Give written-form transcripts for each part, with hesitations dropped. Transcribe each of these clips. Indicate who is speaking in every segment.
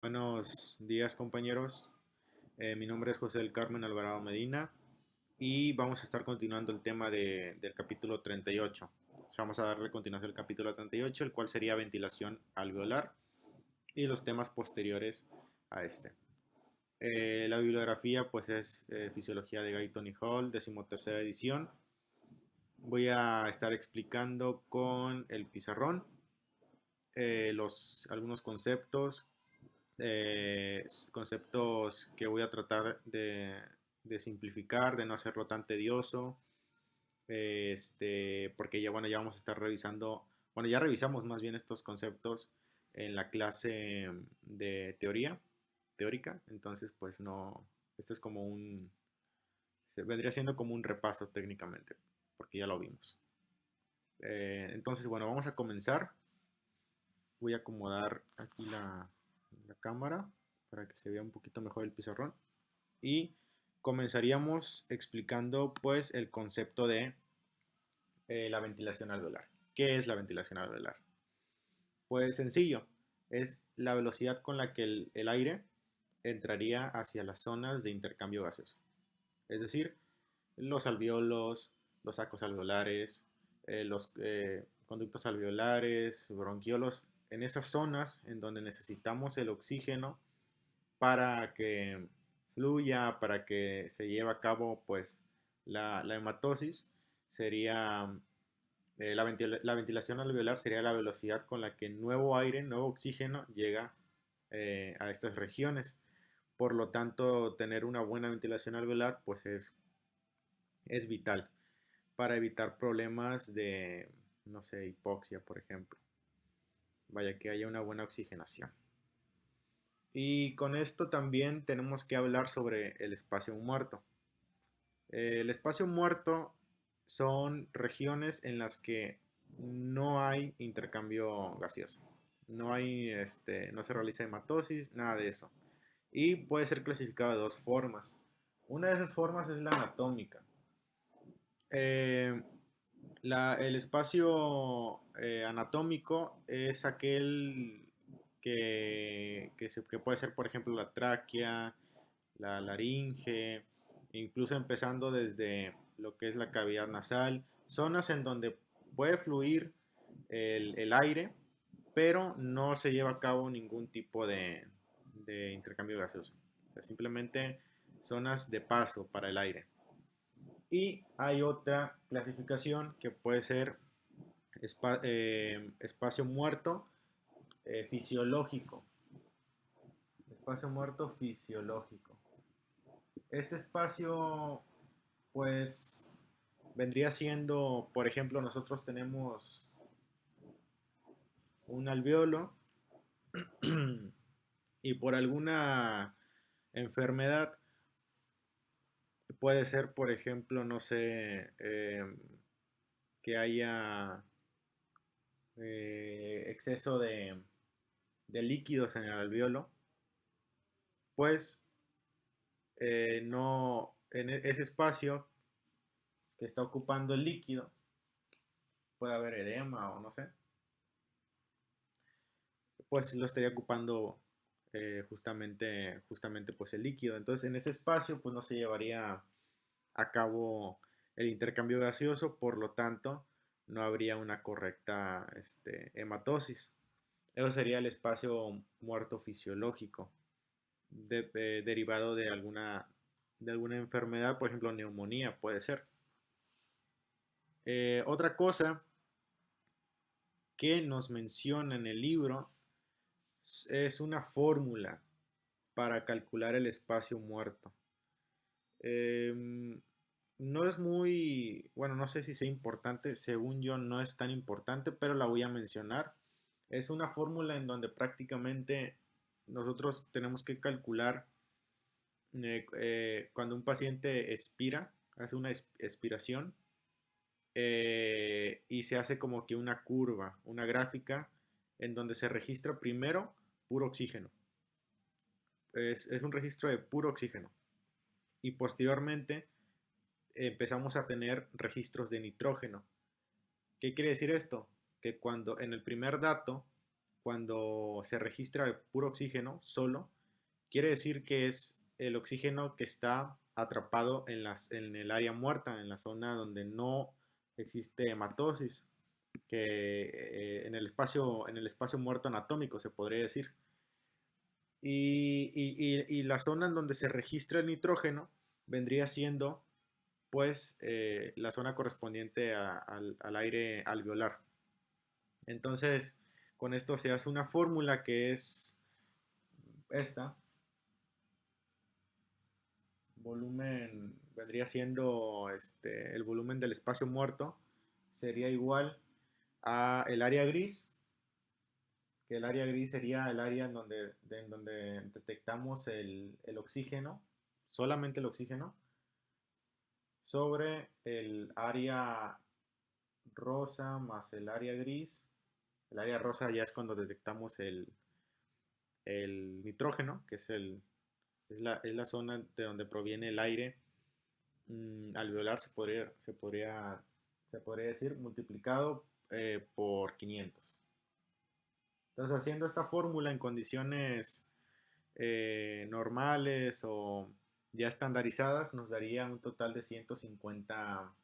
Speaker 1: Buenos días, compañeros. Mi nombre es José del Carmen Alvarado Medina y vamos a estar continuando el tema del capítulo 38. O sea, vamos a darle continuación al capítulo 38, el cual sería ventilación alveolar y los temas posteriores a este. La bibliografía pues es Fisiología de Guyton y Hall, 13ª edición. Voy a estar explicando con el pizarrón algunos conceptos, conceptos que voy a tratar de simplificar, de no hacerlo tan tedioso, porque ya, bueno, ya vamos a estar revisando, bueno, ya revisamos más bien estos conceptos en la clase de teórica, entonces pues no, esto es como vendría siendo como un repaso técnicamente, porque ya lo vimos. Entonces, bueno, vamos a comenzar. Voy a acomodar aquí la cámara para que se vea un poquito mejor el pizarrón. Y comenzaríamos explicando pues el concepto de la ventilación alveolar. ¿Qué es la ventilación alveolar? Pues sencillo, es la velocidad con la que el aire entraría hacia las zonas de intercambio gaseoso. Es decir, los alveolos, los sacos alveolares, los conductos alveolares, bronquiolos, en esas zonas en donde necesitamos el oxígeno para que fluya, para que se lleve a cabo pues la hematosis, sería la ventilación alveolar sería la velocidad con la que nuevo aire, nuevo oxígeno llega a estas regiones. Por lo tanto, tener una buena ventilación alveolar pues es vital para evitar problemas de, no sé, hipoxia, por ejemplo. Vaya que haya una buena oxigenación. Y con esto también tenemos que hablar sobre el espacio muerto. El espacio muerto son regiones en las que no hay intercambio gaseoso. No hay, no se realiza hematosis, nada de eso. Y puede ser clasificado de dos formas. Una de esas formas es la anatómica. Eh, el espacio anatómico es aquel que puede ser, por ejemplo, la tráquea, la laringe, incluso empezando desde lo que es la cavidad nasal, zonas en donde puede fluir el aire, pero no se lleva a cabo ningún tipo de intercambio gaseoso. O sea, simplemente zonas de paso para el aire. Y hay otra clasificación que puede ser espacio muerto fisiológico. Espacio muerto fisiológico. Este espacio, pues, vendría siendo, por ejemplo, nosotros tenemos un alveolo y por alguna enfermedad puede ser, por ejemplo, no sé, que haya exceso de líquidos en el alveolo, pues no, en ese espacio que está ocupando el líquido, puede haber edema o no sé, pues lo estaría ocupando justamente pues el líquido. Entonces en ese espacio pues no se llevaría a cabo el intercambio gaseoso, por lo tanto no habría una correcta hematosis. Eso sería el espacio muerto fisiológico, derivado de alguna enfermedad, por ejemplo neumonía puede ser. Otra cosa que nos menciona en el libro es una fórmula para calcular el espacio muerto. No es muy, bueno, no sé si sea importante, según yo no es tan importante, pero la voy a mencionar. Es una fórmula en donde prácticamente nosotros tenemos que calcular cuando un paciente expira, hace una expiración, y se hace como que una curva, una gráfica, en donde se registra primero puro oxígeno. Es un registro de puro oxígeno. Y posteriormente empezamos a tener registros de nitrógeno. ¿Qué quiere decir esto? Que cuando en el primer dato, cuando se registra el puro oxígeno solo, quiere decir que es el oxígeno que está atrapado en el área muerta, en la zona donde no existe hematosis, que en el espacio muerto anatómico se podría decir. Y la zona en donde se registra el nitrógeno vendría siendo pues la zona correspondiente al aire alveolar. Entonces, con esto se hace una fórmula que es esta. Volumen vendría siendo el volumen del espacio muerto sería igual a el área gris, que el área gris sería el área en donde detectamos el oxígeno, solamente el oxígeno, sobre el área rosa más el área gris. El área rosa ya es cuando detectamos el nitrógeno, que es la zona de donde proviene el aire alveolar, se podría decir, multiplicado por 500. Entonces, haciendo esta fórmula en condiciones normales o ya estandarizadas, nos daría un total de 150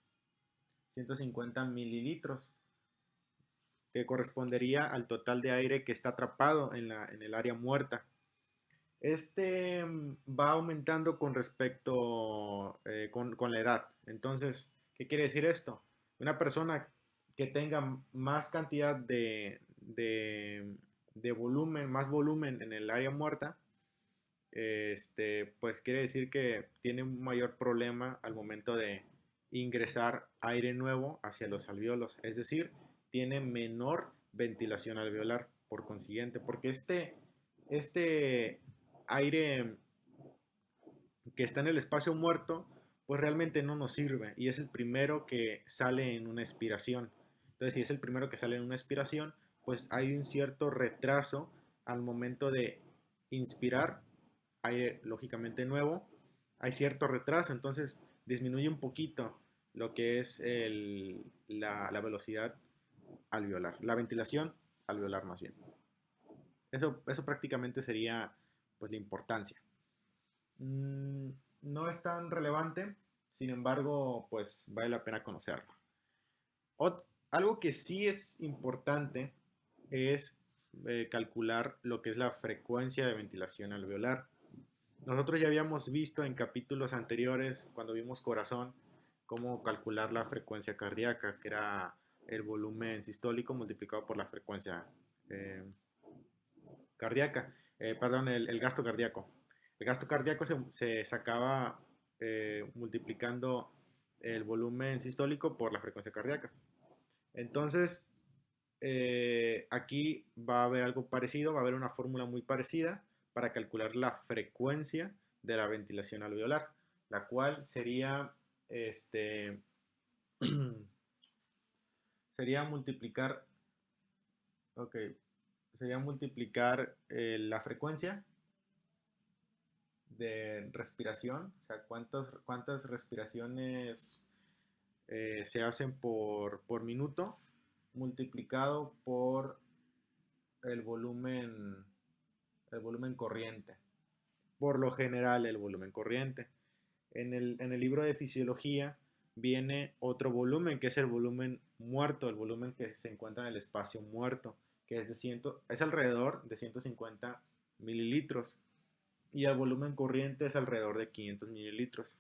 Speaker 1: mililitros, que correspondería al total de aire que está atrapado en el área muerta. Va aumentando con respecto con la edad. Entonces, ¿qué quiere decir esto? Una persona que tenga más cantidad de volumen, más volumen en el área muerta, pues quiere decir que tiene un mayor problema al momento de ingresar aire nuevo hacia los alvéolos, es decir, tiene menor ventilación alveolar por consiguiente, porque este aire que está en el espacio muerto, pues realmente no nos sirve y es el primero que sale en una expiración. Entonces, si es el primero que sale en una expiración, pues hay un cierto retraso al momento de inspirar aire lógicamente nuevo, hay cierto retraso, entonces disminuye un poquito lo que es la velocidad alveolar, la ventilación alveolar más bien. Eso prácticamente sería pues la importancia. No es tan relevante, sin embargo, pues vale la pena conocerlo. Algo que sí es importante es calcular lo que es la frecuencia de ventilación alveolar. Nosotros ya habíamos visto en capítulos anteriores, cuando vimos corazón, cómo calcular la frecuencia cardíaca, que era el volumen sistólico multiplicado por la frecuencia eh, cardíaca, perdón, el gasto cardíaco. El gasto cardíaco se sacaba multiplicando el volumen sistólico por la frecuencia cardíaca. Entonces, aquí va a haber algo parecido, va a haber una fórmula muy parecida para calcular la frecuencia de la ventilación alveolar, la cual sería, sería multiplicar, ok, sería multiplicar la frecuencia de respiración, o sea, cuántas respiraciones se hacen por minuto, multiplicado por el volumen, el volumen corriente. Por lo general, el volumen corriente. En el libro de fisiología viene otro volumen, que es el volumen muerto, el volumen que se encuentra en el espacio muerto, que es alrededor de 150 mililitros. Y el volumen corriente es alrededor de 500 mililitros.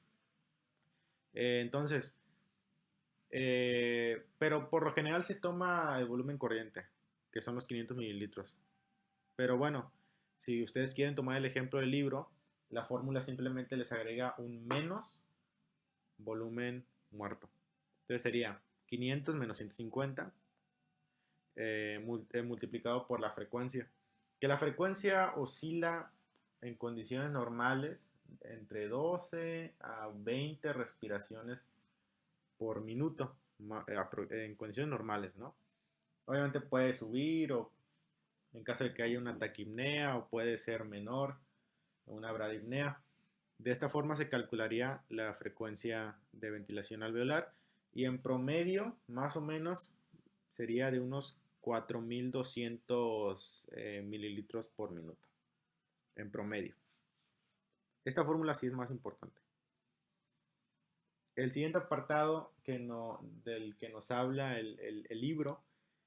Speaker 1: Entonces, pero por lo general se toma el volumen corriente, que son los 500 mililitros. Pero bueno, si ustedes quieren tomar el ejemplo del libro, la fórmula simplemente les agrega un menos volumen muerto. Entonces sería 500 menos 150 multiplicado por la frecuencia. Que la frecuencia oscila en condiciones normales entre 12 a 20 respiraciones por minuto en condiciones normales, ¿no? Obviamente puede subir o en caso de que haya una taquipnea o puede ser menor, una bradipnea. De esta forma se calcularía la frecuencia de ventilación alveolar y en promedio más o menos sería de unos 4.200 mililitros por minuto en promedio. Esta fórmula sí es más importante. El siguiente apartado del que nos habla el libro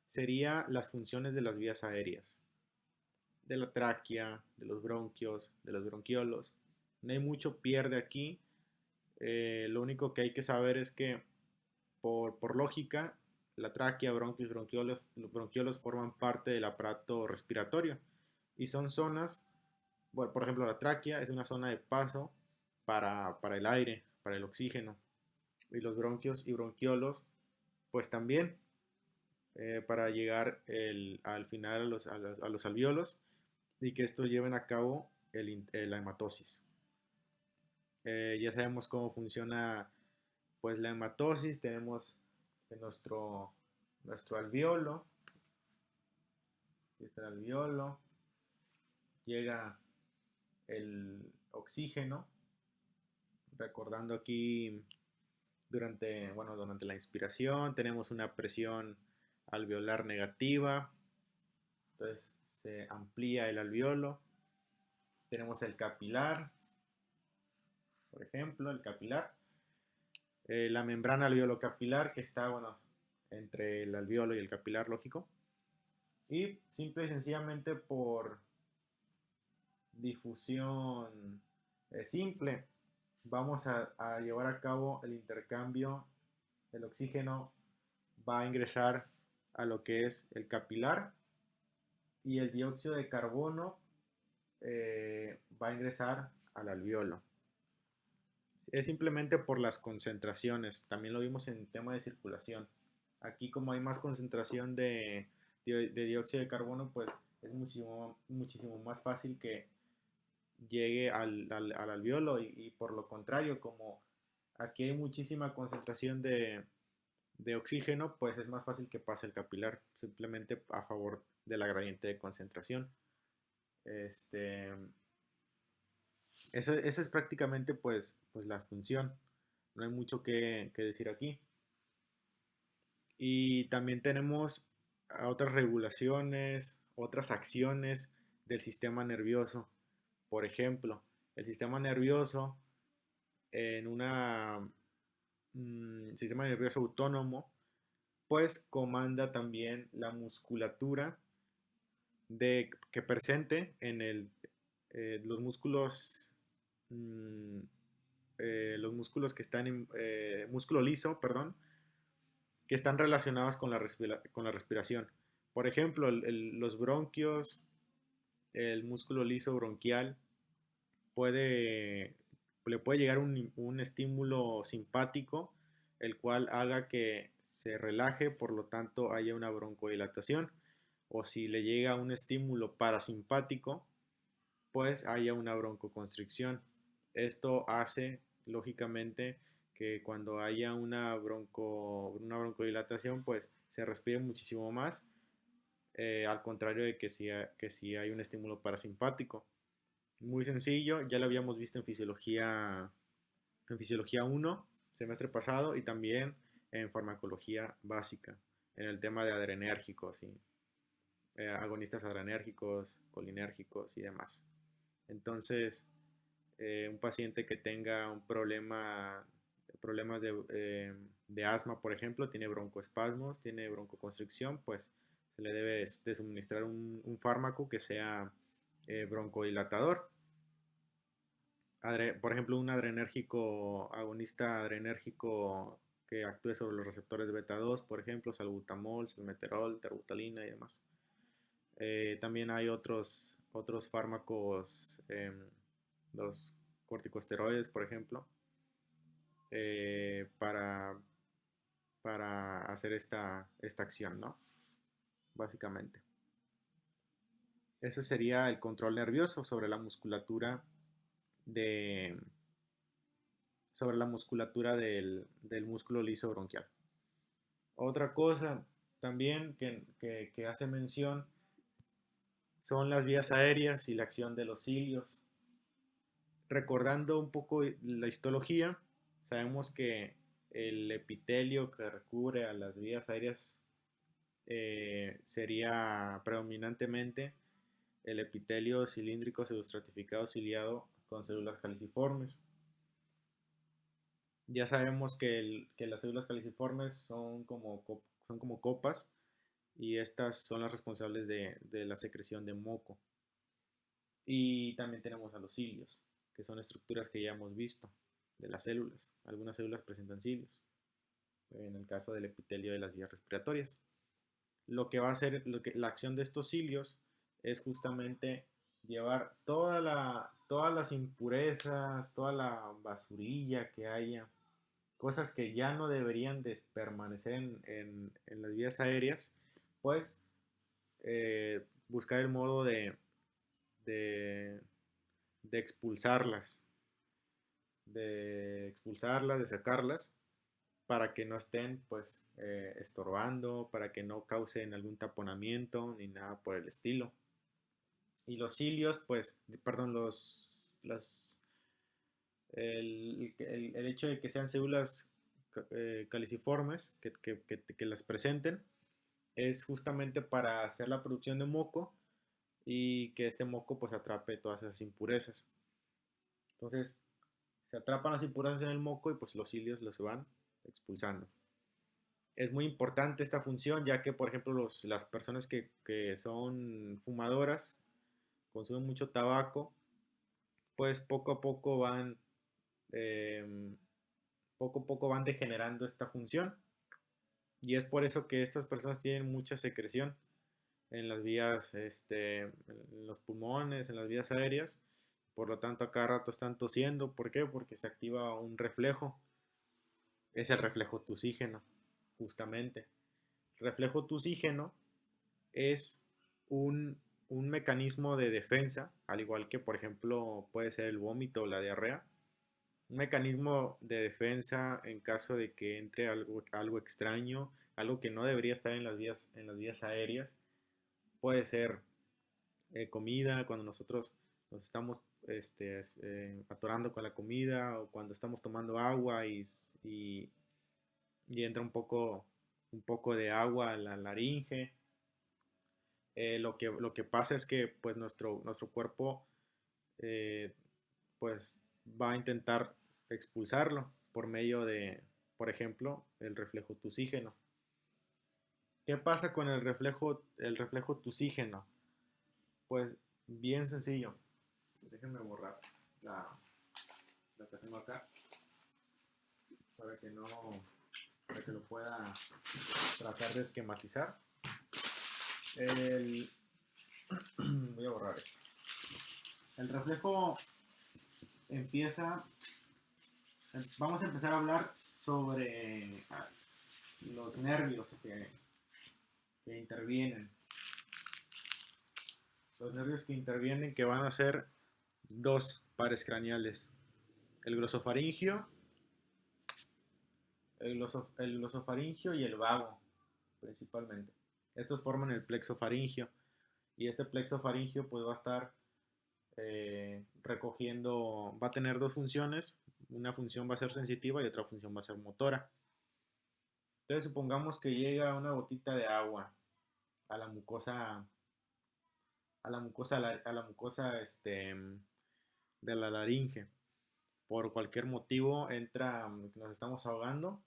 Speaker 1: sería las funciones de las vías aéreas, de la tráquea, de los bronquios, de los bronquiolos. No hay mucho pierde aquí. Lo único que hay que saber es que por lógica, la tráquea, bronquios, bronquiolos forman parte del aparato respiratorio y son zonas, bueno, por ejemplo, la tráquea es una zona de paso para el aire, para el oxígeno, y los bronquios y bronquiolos, pues también para llegar al final a los alveolos y que estos lleven a cabo la hematosis. Ya sabemos cómo funciona pues la hematosis. Tenemos nuestro alveolo. Aquí está el alveolo. Llega el oxígeno. Recordando aquí durante la inspiración tenemos una presión alveolar negativa. Entonces se amplía el alveolo. Tenemos el capilar, por ejemplo, el capilar. La membrana alveolo-capilar que está, entre el alveolo y el capilar, lógico. Y simple y sencillamente por difusión simple, vamos a llevar a cabo el intercambio. El oxígeno va a ingresar a lo que es el capilar y el dióxido de carbono va a ingresar al alveolo. Es simplemente por las concentraciones. También lo vimos en el tema de circulación. Aquí, como hay más concentración de dióxido de carbono, pues es muchísimo más fácil que llegue al alveolo y por lo contrario, como aquí hay muchísima concentración de oxígeno, pues es más fácil que pase el capilar, simplemente a favor de la gradiente de concentración. Esa es prácticamente pues la función. No hay mucho que decir aquí. Y también tenemos otras regulaciones, otras acciones del sistema nervioso. Por ejemplo, el sistema nervioso en sistema nervioso autónomo, pues comanda también la musculatura que presente en mm, los músculos que están en músculo liso, perdón, que están relacionados con la respiración. Por ejemplo, los bronquios, el músculo liso bronquial, le puede llegar un estímulo simpático, el cual haga que se relaje, por lo tanto haya una broncodilatación. O si le llega un estímulo parasimpático, pues haya una broncoconstricción. Esto hace, lógicamente, que cuando haya una broncodilatación, pues se respire muchísimo más, al contrario de que si hay un estímulo parasimpático. Muy sencillo, ya lo habíamos visto en fisiología 1, semestre pasado, y también en farmacología básica, en el tema de adrenérgicos y agonistas adrenérgicos, colinérgicos y demás. Entonces, un paciente que tenga problemas de asma, por ejemplo, tiene broncoespasmos, tiene broncoconstricción, pues se le debe de suministrar un fármaco que sea broncodilatador. Por ejemplo, un agonista adrenérgico que actúe sobre los receptores beta 2, por ejemplo, salbutamol, salmeterol, terbutalina y demás. También hay otros fármacos, los corticosteroides, por ejemplo, para hacer esta acción, ¿no? Básicamente. Ese sería el control nervioso sobre la musculatura del músculo liso bronquial. Otra cosa también que hace mención son las vías aéreas y la acción de los cilios. Recordando un poco la histología, sabemos que el epitelio que recubre a las vías aéreas sería predominantemente el epitelio cilíndrico pseudoestratificado ciliado con células caliciformes. Ya sabemos que las células caliciformes son como copas y estas son las responsables de la secreción de moco. Y también tenemos a los cilios, que son estructuras que ya hemos visto de las células. Algunas células presentan cilios, en el caso del epitelio de las vías respiratorias. Lo que va a hacer, la acción de estos cilios es justamente llevar todas las impurezas, toda la basurilla que haya, cosas que ya no deberían de permanecer en las vías aéreas, pues buscar el modo de, de expulsarlas, de sacarlas, para que no estén pues estorbando, para que no causen algún taponamiento ni nada por el estilo. Y los cilios, pues, perdón, el hecho de que sean células caliciformes, que las presenten, es justamente para hacer la producción de moco y que este moco pues atrape todas esas impurezas. Entonces, se atrapan las impurezas en el moco y pues los cilios los van expulsando. Es muy importante esta función ya que, por ejemplo, las personas que son fumadoras, consumen mucho tabaco, pues eh, poco a poco van degenerando esta función. Y es por eso que estas personas tienen mucha secreción en las vías, en los pulmones, en las vías aéreas. Por lo tanto, a cada rato están tosiendo. ¿Por qué? Porque se activa un reflejo. Es el reflejo tusígeno, justamente. El reflejo tusígeno es un, un mecanismo de defensa, al igual que, por ejemplo, puede ser el vómito o la diarrea. Un mecanismo de defensa en caso de que entre algo extraño, algo que no debería estar en las vías aéreas. Puede ser comida, cuando nosotros nos estamos atorando con la comida o cuando estamos tomando agua y entra un poco de agua a la laringe. Lo que pasa es que pues nuestro cuerpo eh, pues va a intentar expulsarlo por medio de, por ejemplo, el reflejo tusígeno. ¿Qué pasa con el reflejo tusígeno? Pues bien sencillo. Déjenme borrar la, la que tengo acá para que no, para que lo pueda tratar de esquematizar. El, voy a borrar esto. El reflejo empieza, vamos a empezar a hablar sobre los nervios que intervienen. Los nervios que intervienen, que van a ser dos pares craneales. El glosofaringio, el glosofaringio y el vago, principalmente. Estos forman el plexo faringio. Y este plexo faringio pues va a estar recogiendo, va a tener dos funciones. Una función va a ser sensitiva y otra función va a ser motora. Entonces supongamos que llega una gotita de agua a la mucosa, a la mucosa de la laringe. Por cualquier motivo entra, nos estamos ahogando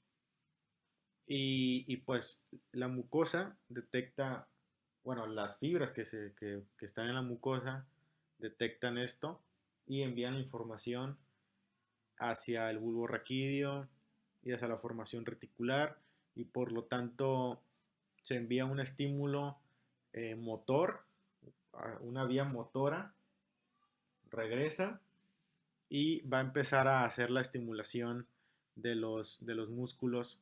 Speaker 1: y pues la mucosa detecta, bueno, las fibras que están en la mucosa detectan esto y envían la información hacia el bulbo raquídeo y hacia la formación reticular y por lo tanto se envía un estímulo motor, una vía motora, regresa y va a empezar a hacer la estimulación de los músculos,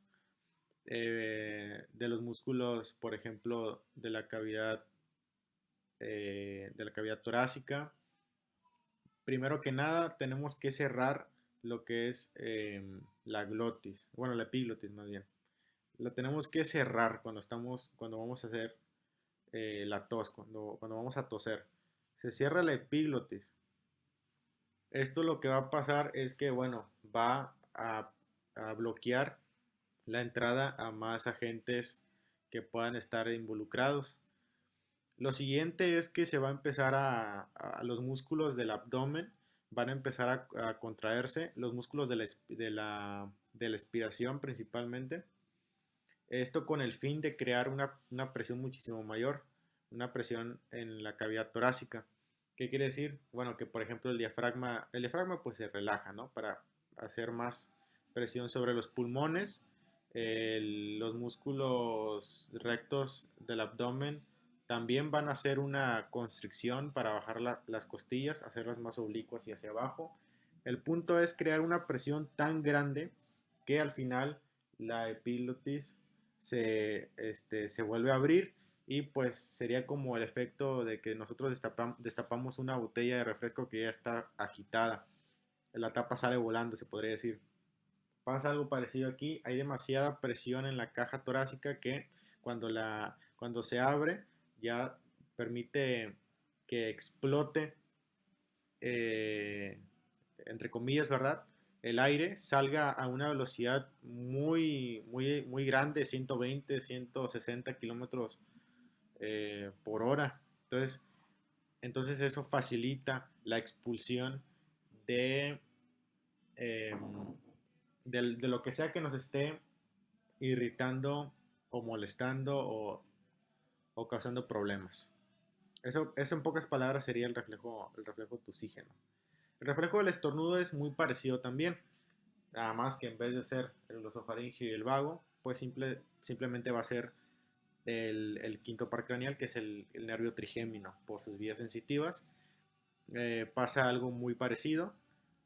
Speaker 1: por ejemplo, de la cavidad torácica. Primero que nada, tenemos que cerrar lo que es la glotis, bueno, la epiglotis más bien. La tenemos que cerrar cuando vamos a hacer la tos, cuando vamos a toser. Se cierra la epiglotis. Esto lo que va a pasar es que, bueno, va a bloquear la entrada a más agentes que puedan estar involucrados. Lo siguiente es que se va a empezar a los músculos del abdomen van a empezar a contraerse, los músculos de la expiración principalmente. Esto con el fin de crear una presión muchísimo mayor, una presión en la cavidad torácica. ¿Qué quiere decir? Bueno, que por ejemplo el diafragma pues se relaja, ¿no? Para hacer más presión sobre los pulmones, los músculos rectos del abdomen también van a hacer una constricción para bajar las costillas, hacerlas más oblicuas y hacia abajo. El punto es crear una presión tan grande que al final la epiglotis se vuelve a abrir y pues sería como el efecto de que nosotros destapamos una botella de refresco que ya está agitada. La tapa sale volando, se podría decir. Pasa algo parecido aquí. Hay demasiada presión en la caja torácica que cuando se abre ya permite que explote, eh, entre comillas, ¿verdad? El aire salga a una velocidad muy grande, 120, 160 kilómetros por hora. Entonces eso facilita la expulsión de, eh, de lo que sea que nos esté irritando o molestando o causando problemas. Eso en pocas palabras sería el reflejo tusígeno. El reflejo del estornudo es muy parecido también, nada más que en vez de ser el glosofaringeo y el vago, pues simplemente va a ser el quinto par craneal, que es el nervio trigémino por sus vías sensitivas. Pasa algo muy parecido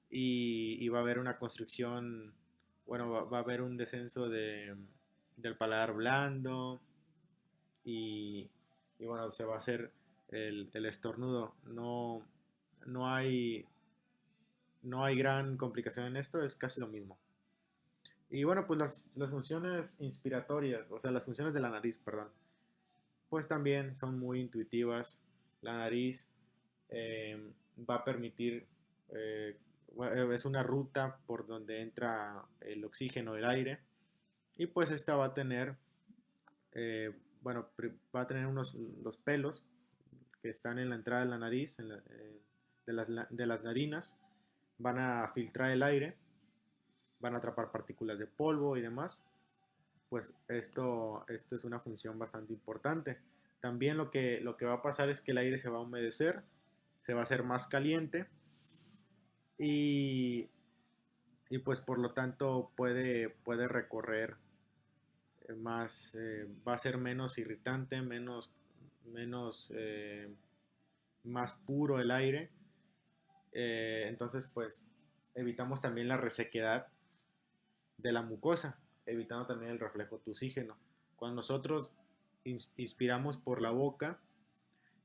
Speaker 1: y va a haber una constricción, bueno, va a haber un descenso del paladar blando y, y bueno, se va a hacer el estornudo. No hay, no hay gran complicación en esto, es casi lo mismo. Y bueno, pues las funciones inspiratorias, o sea, las funciones de la nariz, perdón, pues también son muy intuitivas. La nariz eh, va a permitir, eh, es una ruta por donde entra el oxígeno, el aire, y pues esta va a tener, bueno, va a tener los pelos que están en la entrada de la nariz, de las narinas, van a filtrar el aire, van a atrapar partículas de polvo y demás. Pues esto es una función bastante importante. También lo que va a pasar es que el aire se va a humedecer, se va a hacer más caliente y, y pues por lo tanto puede recorrer más, va a ser menos irritante, menos más puro el aire. Entonces pues evitamos también la resequedad de la mucosa, evitando también el reflejo tusígeno. Cuando nosotros inspiramos por la boca,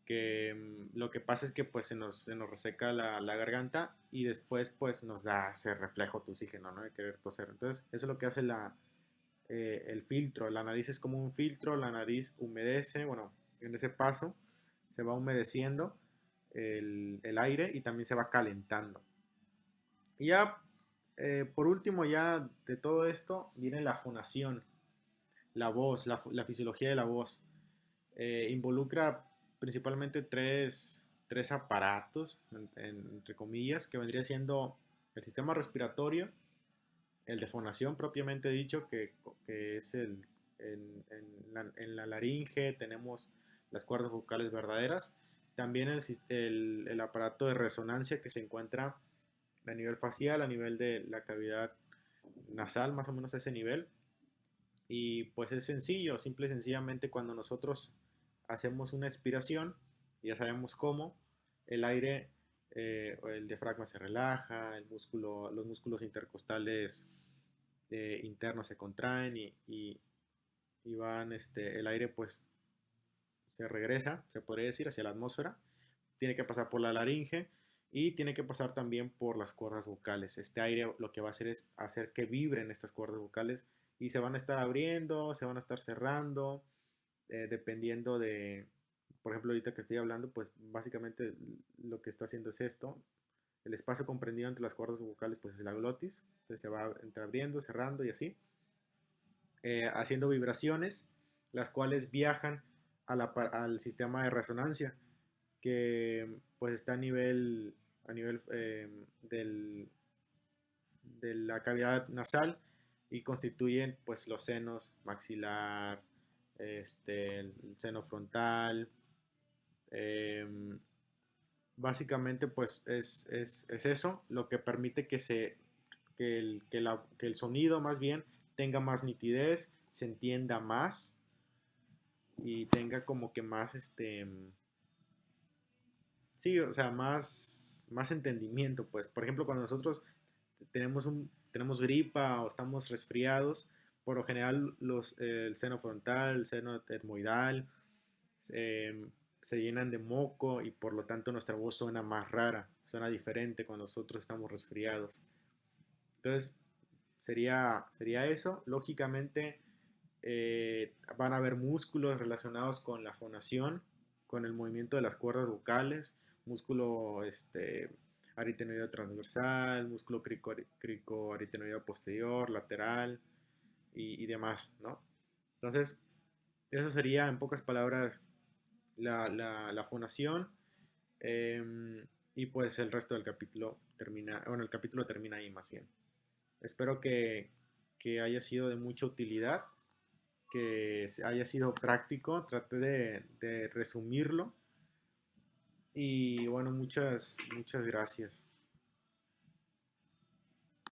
Speaker 1: que lo que pasa es que pues se nos reseca la garganta y después pues nos da ese reflejo tusígeno, ¿no? De querer toser. Entonces eso es lo que hace el filtro. La nariz es como un filtro, la nariz humedece, bueno, en ese paso se va humedeciendo el aire y también se va calentando. Y ya, por último, ya de todo esto viene la fonación, la voz, la fisiología de la voz. Involucra principalmente tres aparatos, entre comillas, que vendría siendo el sistema respiratorio, el de fonación propiamente dicho, que es en la laringe tenemos las cuerdas vocales verdaderas. También el aparato de resonancia que se encuentra a nivel facial, a nivel de la cavidad nasal, más o menos a ese nivel. Y pues es sencillo, simple y sencillamente cuando nosotros hacemos una expiración, ya sabemos cómo, el aire, el diafragma se relaja, los músculos intercostales internos se contraen y van, el aire pues se regresa, se podría decir, hacia la atmósfera, tiene que pasar por la laringe y tiene que pasar también por las cuerdas vocales. Este aire lo que va a hacer es hacer que vibren estas cuerdas vocales y se van a estar abriendo, se van a estar cerrando, dependiendo de, por ejemplo, ahorita que estoy hablando, pues básicamente lo que está haciendo es esto. El espacio comprendido entre las cuerdas vocales pues es la glotis, entonces se va abriendo, cerrando y así, haciendo vibraciones. las cuales viajan al sistema de resonancia, que pues está a nivel de la cavidad nasal y constituyen pues los senos maxilar, el seno frontal. eh, Básicamente pues es eso lo que permite que el sonido más bien tenga más nitidez, se entienda más y tenga como que más sí, o sea, más entendimiento, pues. Por ejemplo, cuando nosotros tenemos gripa o estamos resfriados, por lo general el seno frontal, el seno etmoidal, eh, se llenan de moco y por lo tanto nuestra voz suena más rara, suena diferente cuando nosotros estamos resfriados. Entonces, sería eso. Lógicamente, van a haber músculos relacionados con la fonación, con el movimiento de las cuerdas vocales, músculo aritenoideo transversal, músculo cricoaritenoideo posterior, lateral y demás, ¿no? Entonces, eso sería en pocas palabras la fonación. Y pues el resto del capítulo termina, bueno, el capítulo termina ahí más bien. Espero que haya sido de mucha utilidad, que haya sido práctico, traté de resumirlo y bueno, muchas gracias.